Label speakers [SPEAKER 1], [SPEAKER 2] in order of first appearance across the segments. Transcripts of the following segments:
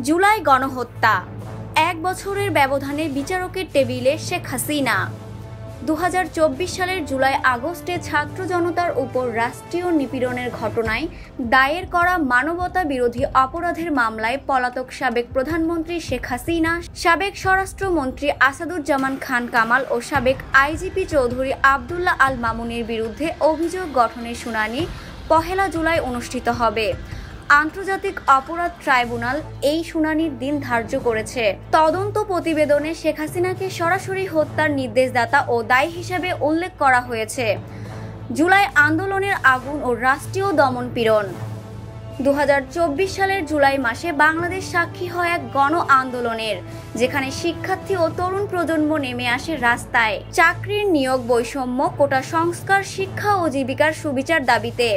[SPEAKER 1] জুলাই গণহত্যা, ১ বছরের ব্যবধানে বিচারকের টেবিলে শেখ হাসিনা। ২০২৪ সালের জুলাই আগস্টে ছাত্র জনতার উপর রাষ্ট্রীয় নিপীড়নের ঘটনায় দায়ের করা মানবতা বিরোধী অপরাধের মামলায় পলাতক সাবেক প্রধানমন্ত্রী শেখ হাসিনা, সাবেক স্বরাষ্ট্রমন্ত্রী আসাদুজ্জামান খান কামাল ও সাবেক আইজিপি চৌধুরী আবদুল্লাহ আল মামুনের বিরুদ্ধে অভিযোগ গঠনের শুনানি ১ জুলাই অনুষ্ঠিত হবে। আন্তর্জাতিক অপরাধ ট্রাইব্যুনাল এই শুনানির দিন ধার্য করেছে। তদন্ত প্রতিবেদনে শেখ হাসিনাকে সরাসরি হত্যার নির্দেশদাতা ও দায়ী হিসেবে উল্লেখ করা হয়েছে। জুলাই আন্দোলনের আগুন ও রাষ্ট্রীয় দমনপীড়ন। ২০২৪ সালের জুলাই মাসে বাংলাদেশ সাক্ষী হয় এক গণ আন্দোলনের, যেখানে শিক্ষার্থী ও তরুণ প্রজন্ম নেমে আসে রাস্তায় চাকরির নিয়োগ বৈষম্য, কোটা সংস্কার, শিক্ষা ও জীবিকার সুবিচার দাবিতে।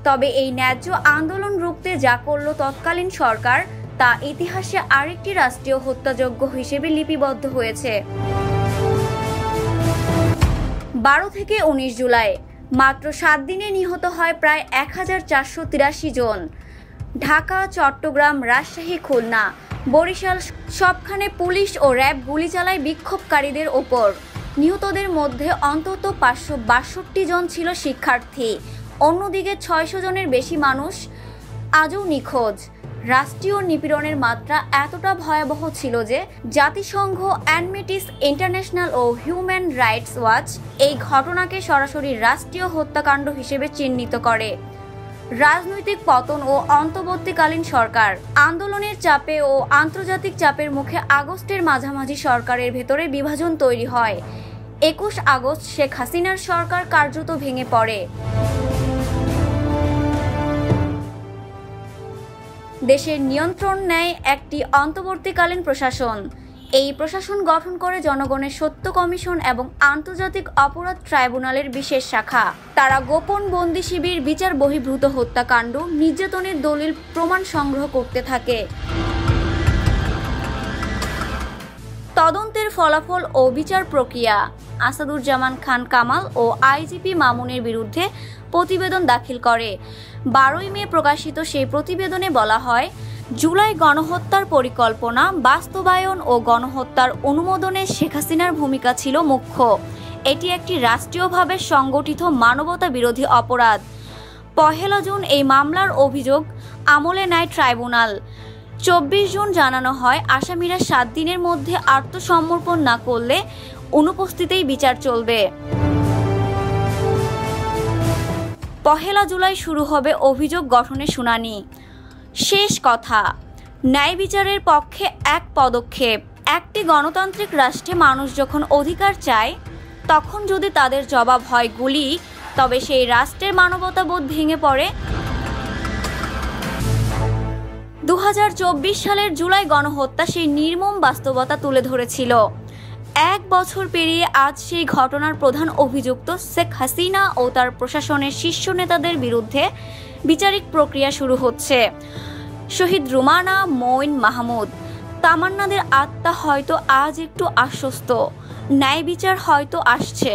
[SPEAKER 1] তবে এই ন্যায্য আন্দোলন রুখতে যা করল তৎকালীন সরকার, তা ইতিহাসে আরেকটি রাষ্ট্রীয় হত্যাযজ্ঞ হিসেবে লিপিবদ্ধ হয়েছে। ১২ থেকে ১৯ জুলাই মাত্র ৭ দিনে নিহত হয় প্রায় ১,৪৮৩ জন। ঢাকা, চট্টগ্রাম, রাজশাহী, খুলনা, বরিশাল সবখানে পুলিশ ও র্যাব গুলি চালায় বিক্ষোভকারীদের ওপর। নিহতদের মধ্যে অন্তত ৫৬২ জন ছিল শিক্ষার্থী। অন্যদিকে ৬০০ জনের বেশি মানুষ আজও নিখোঁজ। রাষ্ট্রীয় নিপীড়নের মাত্রা এতটা ভয়াবহ ছিল যে জাতিসংঘ, অ্যামনেস্টি ইন্টারন্যাশনাল ও হিউম্যান রাইটস ওয়াচ এই ঘটনাকে সরাসরি রাষ্ট্রীয় হত্যাকাণ্ড হিসেবে চিহ্নিত করে। রাজনৈতিক পতন ও অন্তর্বর্তীকালীন সরকার। আন্দোলনের চাপে ও আন্তর্জাতিক চাপের মুখে আগস্টের মাঝামাঝি সরকারের ভেতরে বিভাজন তৈরি হয়। ২১ আগস্ট শেখ হাসিনার সরকার কার্যত ভেঙে পড়ে। দেশের নিয়ন্ত্রণ নেয় একটি অন্তর্বর্তীকালীন প্রশাসন। এই প্রশাসন গঠন করে জনগণের সত্য কমিশন এবং আন্তর্জাতিক অপরাধ ট্রাইব্যুনালের বিশেষ শাখা। তারা গোপন বন্দি শিবির, বিচার বহির্ভূত হত্যাকাণ্ড, নির্যাতনের দলিল প্রমাণ সংগ্রহ করতে থাকে। তদন্তের ফলাফল ও বিচার প্রক্রিয়া। আসাদুজ্জামান খান কামাল ও আইজিপি মামুনের বিরুদ্ধে প্রতিবেদন দাখিল করে। ১২ মে প্রকাশিত সেই প্রতিবেদনে বলা হয়, জুলাই গণহত্যার পরিকল্পনা, বাস্তবায়ন ও গণহত্যার অনুমোদনে শেখ হাসিনার ভূমিকা ছিল মুখ্য। এটি একটি রাষ্ট্রীয়ভাবে সংগঠিত মানবতা বিরোধী অপরাধ। ১ জুন এই মামলার অভিযোগ আমলে নেয় ট্রাইব্যুনাল। ২৪ জুন জানানো হয়, আসামিরা ৭ দিনের মধ্যে আত্মসমর্পণ না করলে অনুপস্থিতিতেই বিচার চলবে। ১ জুলাই শুরু হবে অভিযোগ গঠনের শুনানি। শেষ কথা, ন্যায় বিচারের পক্ষে এক পদক্ষেপ। একটি গণতান্ত্রিক রাষ্ট্রে মানুষ যখন অধিকার চায়, তখন যদি তাদের জবাব হয় গুলি, তবে সেই রাষ্ট্রের মানবতাবোধ ভেঙে পড়ে। ২০২৪ সালের জুলাই গণহত্যা সেই নির্মম বাস্তবতা তুলে ধরেছিল। ১ বছর পেরিয়ে আজ সেই ঘটনার প্রধান অভিযুক্ত শেখ হাসিনা ও তার প্রশাসনের শীর্ষ নেতাদের বিরুদ্ধে বিচারিক প্রক্রিয়া শুরু হচ্ছে। শহীদ রুমানা, মঈন, মাহমুদ, তামান্নাদের আত্মা হয়তো আজ একটু আশ্বস্ত, ন্যায় বিচার হয়তো আসছে।